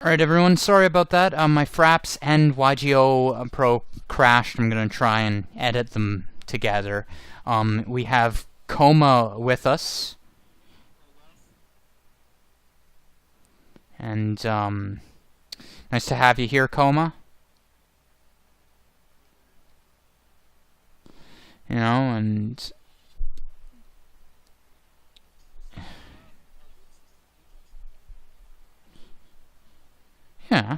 Alright everyone, sorry about that. My Fraps and YGOpro crashed. I'm gonna try and edit them together. We have Coma with us. And, nice to have you here, Coma. You know, and... yeah.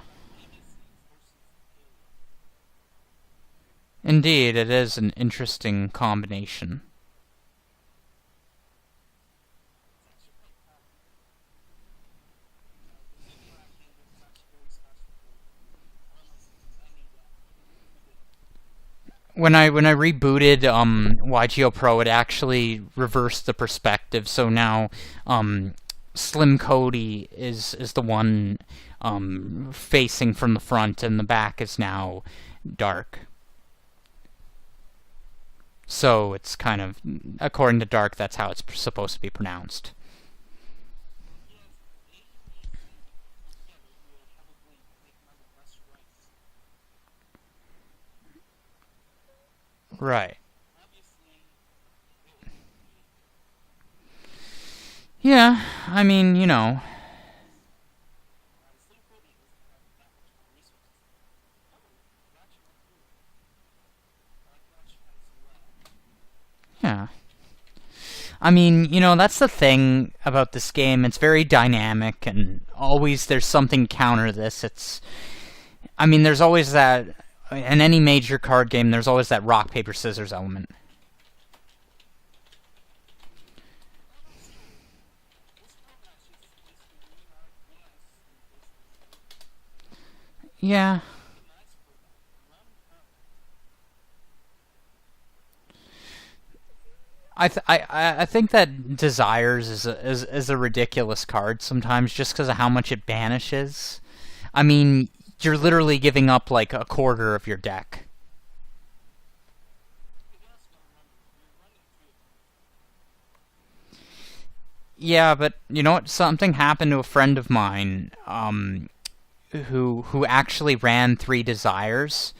Indeed, it is an interesting combination. When I rebooted YGOpro, it actually reversed the perspective. So now Slimkody is the one facing from the front, and the back is now dark. So it's kind of, according to Dark, that's how it's supposed to be pronounced. Right. Yeah, I mean, you know. Yeah. I mean, you know, that's the thing about this game. It's very dynamic, and always there's something counter this. I mean, there's always that, in any major card game, there's always that rock, paper, scissors element. Yeah. I think that Desires is a ridiculous card sometimes, just because of how much it banishes. I mean, you're literally giving up like a quarter of your deck. Yeah, but you know what? Something happened to a friend of mine, who actually ran 3 Desires.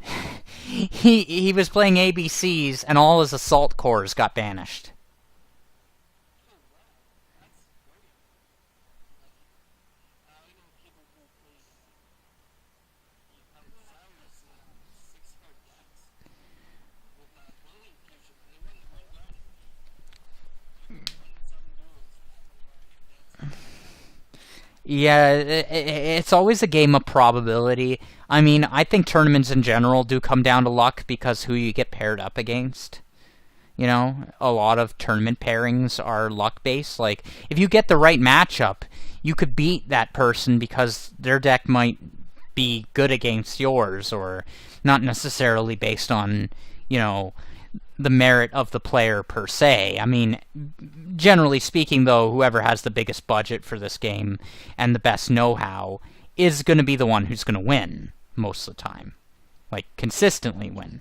He was playing ABCs, and all his assault cores got banished. Yeah, it's always a game of probability. I mean, I think tournaments in general do come down to luck because who you get paired up against. You know, a lot of tournament pairings are luck based. Like, if you get the right matchup, you could beat that person because their deck might be good against yours, or not necessarily based on, you know, the merit of the player per se. I mean, generally speaking, though, whoever has the biggest budget for this game and the best know-how is going to be the one who's going to win most of the time. Like, consistently win.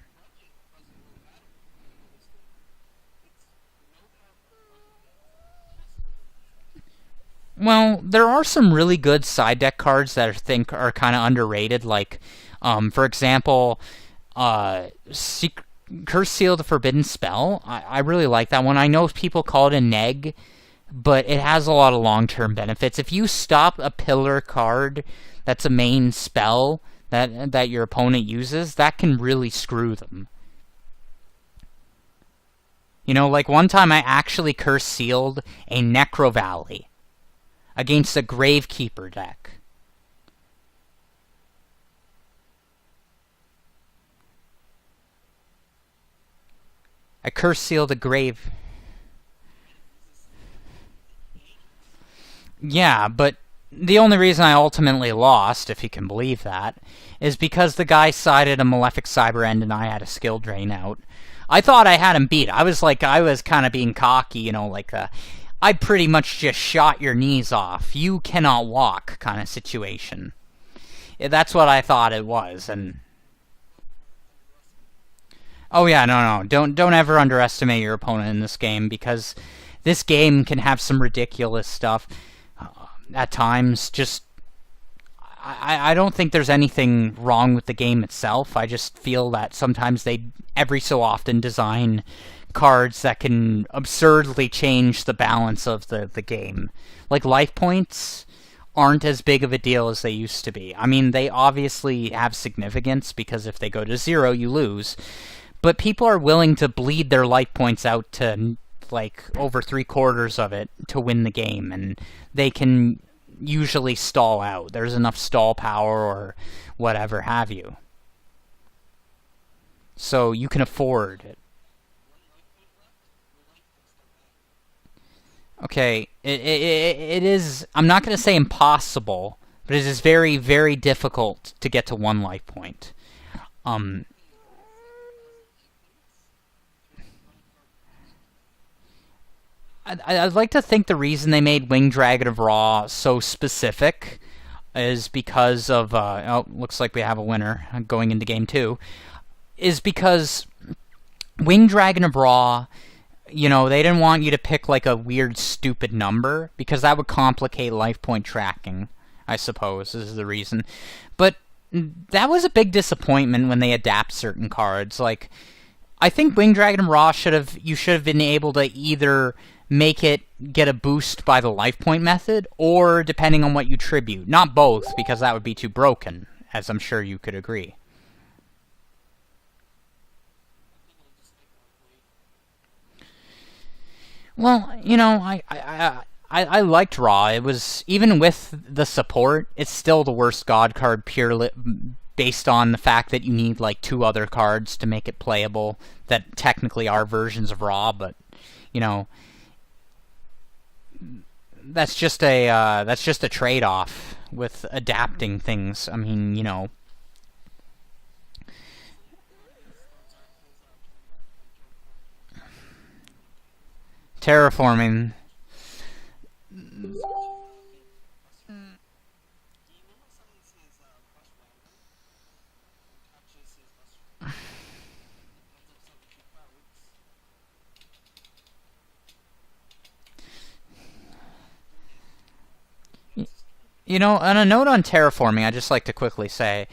Well, there are some really good side deck cards that I think are kind of underrated. Like, for example, Curse Seal the Forbidden Spell. I really like that one. I know people call it a neg, but it has a lot of long-term benefits. If you stop a pillar card that's a main spell that your opponent uses, that can really screw them. You know, like one time I actually Curse Sealed a Necro Valley against a Gravekeeper deck. I Curse Sealed a Grave. Yeah, but the only reason I ultimately lost, if you can believe that, is because the guy sided a Malefic Cyber End and I had a skill drain out. I thought I had him beat. I was kind of being cocky, you know, like I pretty much just shot your knees off. You cannot walk kind of situation. That's what I thought it was, and... oh yeah, no. Don't ever underestimate your opponent in this game, because this game can have some ridiculous stuff at times. Just I don't think there's anything wrong with the game itself. I just feel that sometimes they every so often design cards that can absurdly change the balance of the game. Like life points aren't as big of a deal as they used to be. I mean, they obviously have significance because if they go to 0, you lose. But people are willing to bleed their life points out to like over 3/4 of it to win the game, and they can usually stall out. There's enough stall power or whatever have you. So you can afford it. Okay, it is, I'm not going to say impossible, but it is very, very difficult to get to 1 life point. I'd like to think the reason they made Winged Dragon of Ra so specific is because of, oh, looks like we have a winner going into game 2, is because Winged Dragon of Ra, you know, they didn't want you to pick like a weird, stupid number, because that would complicate life point tracking, I suppose, is the reason. But that was a big disappointment when they adapt certain cards. Like, I think Winged Dragon of Ra you should have been able to either make it get a boost by the life point method, or depending on what you tribute. Not both, because that would be too broken, as I'm sure you could agree. Well, you know, I liked Raw. It was, even with the support, it's still the worst God card purely based on the fact that you need like 2 other cards to make it playable that technically are versions of Raw, but you know, that's just a trade-off with adapting things. I mean, you know, terraforming. You know, on a note on terraforming, I'd just like to quickly say,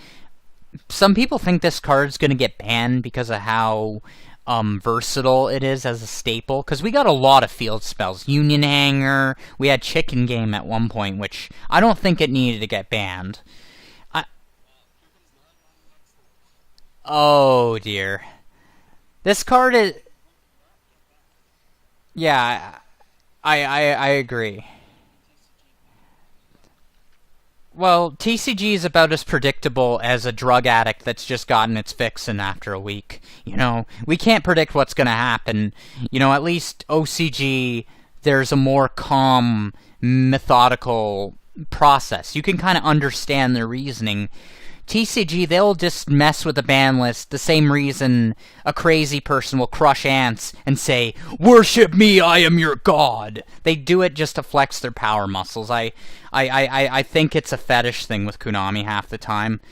some people think this card's going to get banned because of how versatile it is as a staple. Because we got a lot of field spells. Union Hanger, we had Chicken Game at one point, which I don't think it needed to get banned. I, oh, dear. This card is... Yeah, I agree. Well, TCG is about as predictable as a drug addict that's just gotten its fix in after a week. You know, we can't predict what's going to happen. You know, at least OCG, there's a more calm, methodical process. You can kind of understand their reasoning. TCG, they'll just mess with the ban list the same reason a crazy person will crush ants and say, "Worship me, I am your god." They do it just to flex their power muscles. I think it's a fetish thing with Konami half the time.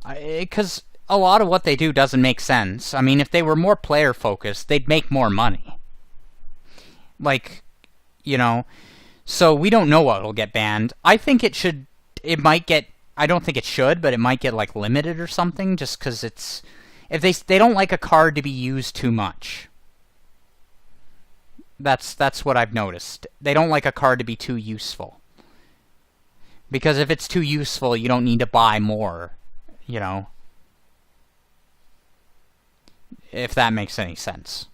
Because a lot of what they do doesn't make sense. I mean, if they were more player-focused, they'd make more money. Like, you know, so we don't know what'll get banned. I think it might get, I don't think it should, but it might get like limited or something, just because it's, if they don't like a card to be used too much. That's what I've noticed. They don't like a card to be too useful. Because if it's too useful, you don't need to buy more, you know. If that makes any sense.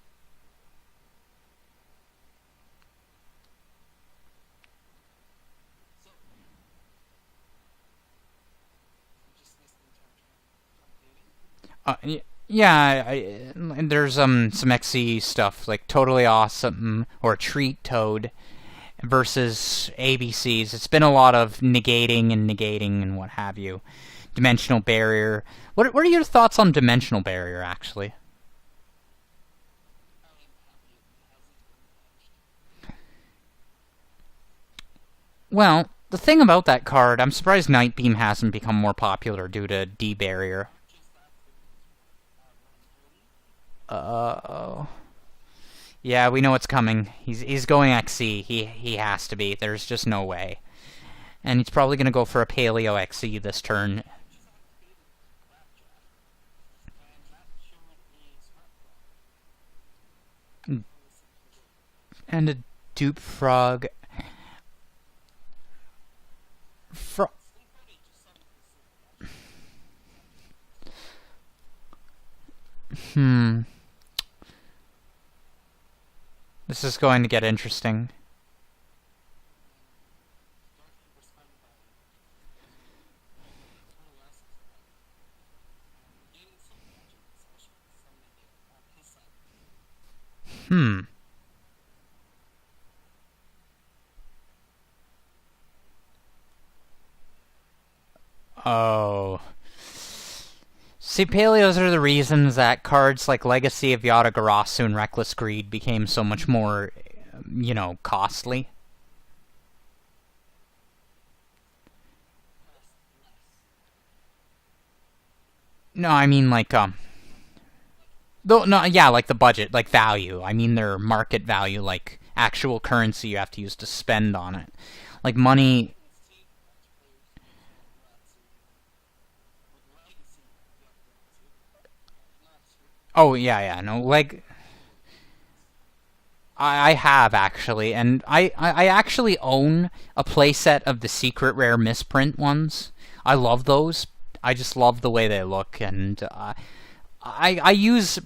Yeah, and there's some XE stuff like Totally Awesome or Treat Toad versus ABCs. It's been a lot of negating and what have you. Dimensional Barrier. What are your thoughts on Dimensional Barrier, actually? Well, the thing about that card, I'm surprised Night Beam hasn't become more popular due to D-Barrier. Uh-oh. Yeah, we know what's coming. He's going XC. He has to be. There's just no way. And he's probably going to go for a Paleo XE this turn. And a dupe frog. This is going to get interesting. Oh. See, Paleos are the reasons that cards like Legacy of Yatagarasu and Reckless Greed became so much more, you know, costly. No, I mean, like, no, yeah, like the budget, like value. I mean their market value, like actual currency you have to use to spend on it. Like money. Oh, yeah, no, like... I have, actually, and I actually own a playset of the secret rare misprint ones. I love those. I just love the way they look, and I use...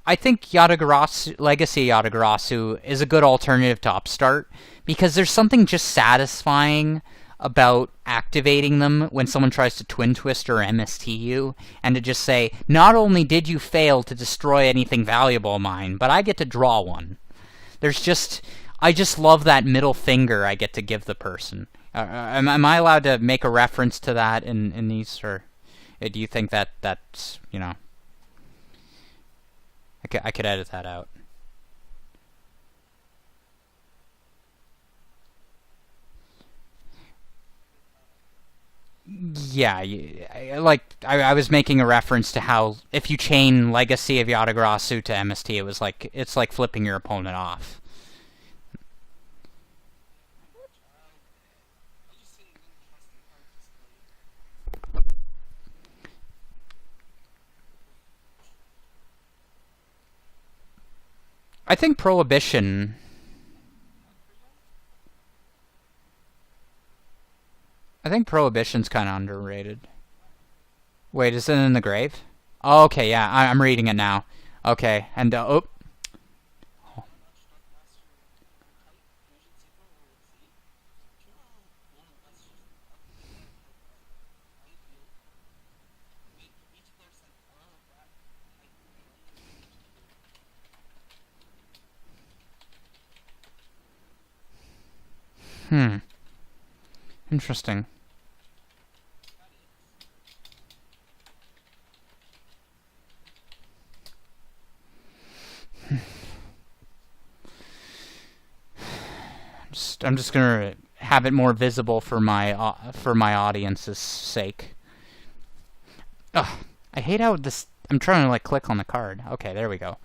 I think Yatagarasu, Legacy Yatagarasu is a good alternative to Upstart, because there's something just satisfying about activating them when someone tries to Twin Twist or MST you, and to just say, not only did you fail to destroy anything valuable of mine, but I get to draw one. There's just... I just love that middle finger I get to give the person. Am I allowed to make a reference to that in these, or do you think that that's, you know... I could edit that out. Yeah, I was making a reference to how if you chain Legacy of Yatagarasu to MST, it's like flipping your opponent off. I think Prohibition's kind of underrated. Wait, is it in the grave? Oh, okay, yeah, I'm reading it now. Okay, and oh. Interesting. I'm just gonna have it more visible for my audience's sake. Ugh, I hate how this... I'm trying to, like, click on the card. Okay, there we go.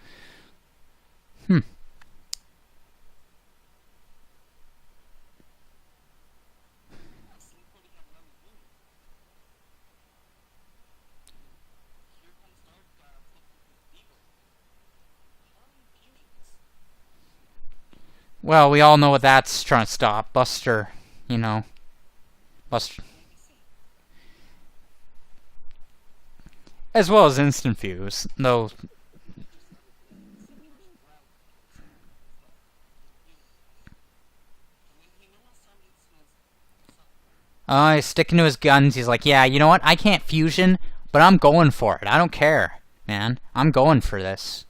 Well, we all know what that's trying to stop. Buster, you know. Buster. As well as Instant Fuse, though... He's sticking to his guns. He's like, yeah, you know what? I can't fusion, but I'm going for it. I don't care, man. I'm going for this.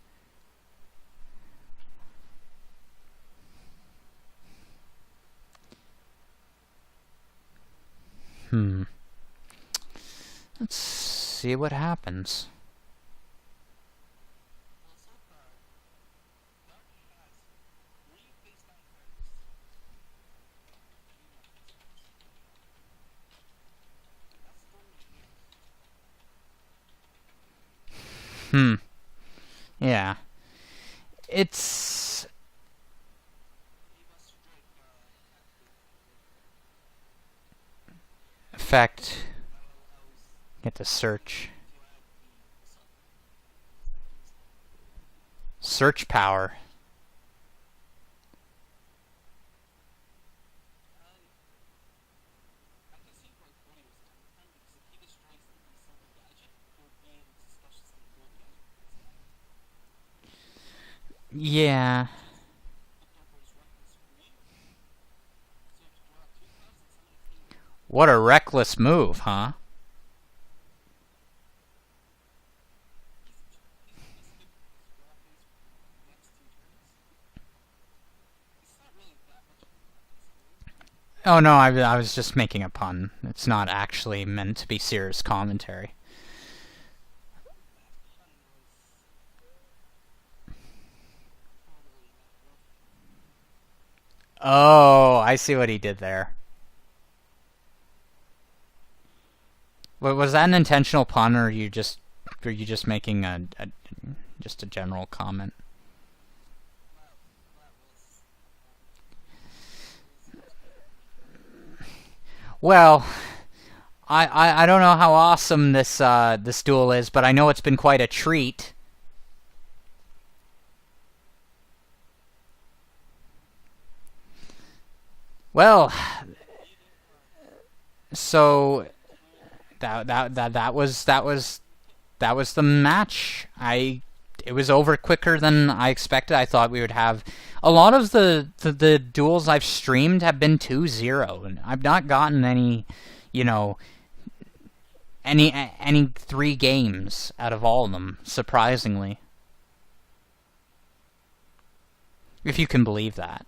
Let's see what happens. Yeah. It's... effect. Get to search. Search power. Yeah. What a reckless move, huh? Oh no, I was just making a pun. It's not actually meant to be serious commentary. Oh, I see what he did there. Was that an intentional pun, or were you just making just a general comment? Well, I don't know how awesome this duel is, but I know it's been quite a treat. Well, so that was the match. It was over quicker than I expected. I thought we would have a lot of the duels I've streamed have been 2-0, and I've not gotten any, any 3 games out of all of them, surprisingly. If you can believe that.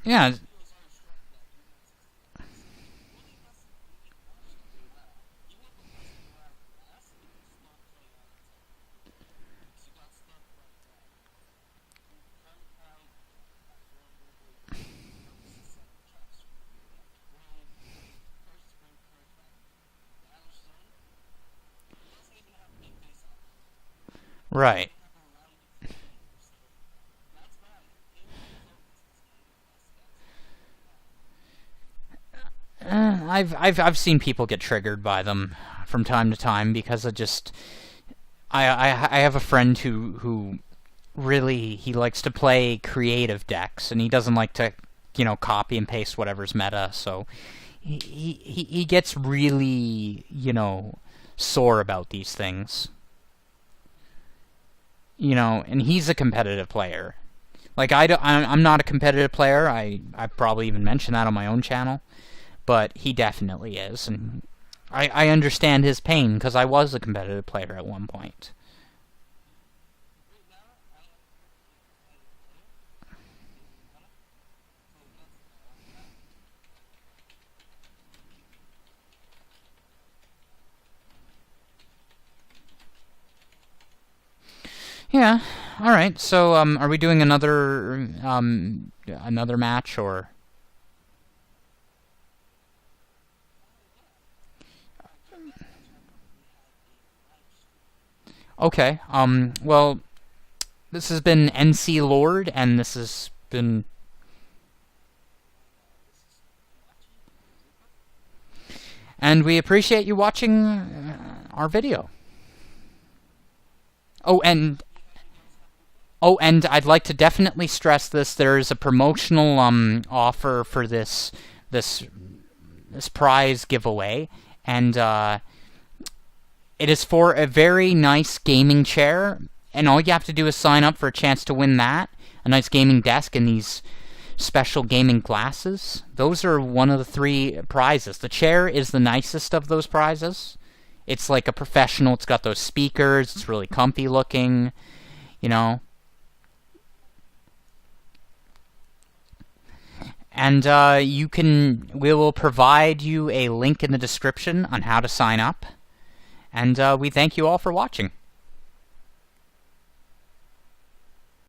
Yeah. Right. I've seen people get triggered by them from time to time because it just I have a friend who really he likes to play creative decks, and he doesn't like to copy and paste whatever's meta, so he gets really sore about these things, and he's a competitive player. Like I'm not a competitive player. I probably even mentioned that on my own channel, but he definitely is, and I understand his pain because I was a competitive player at one point. Yeah. All right. So, are we doing another match, or? Okay. Well, this has been NC Lord, and this has been. And we appreciate you watching our video. Oh, and I'd like to definitely stress this. There is a promotional offer for this prize giveaway, and it is for a very nice gaming chair, and all you have to do is sign up for a chance to win that. A nice gaming desk and these special gaming glasses. Those are one of the 3 prizes. The chair is the nicest of those prizes. It's like a professional. It's got those speakers. It's really comfy looking, And we will provide you a link in the description on how to sign up. And we thank you all for watching.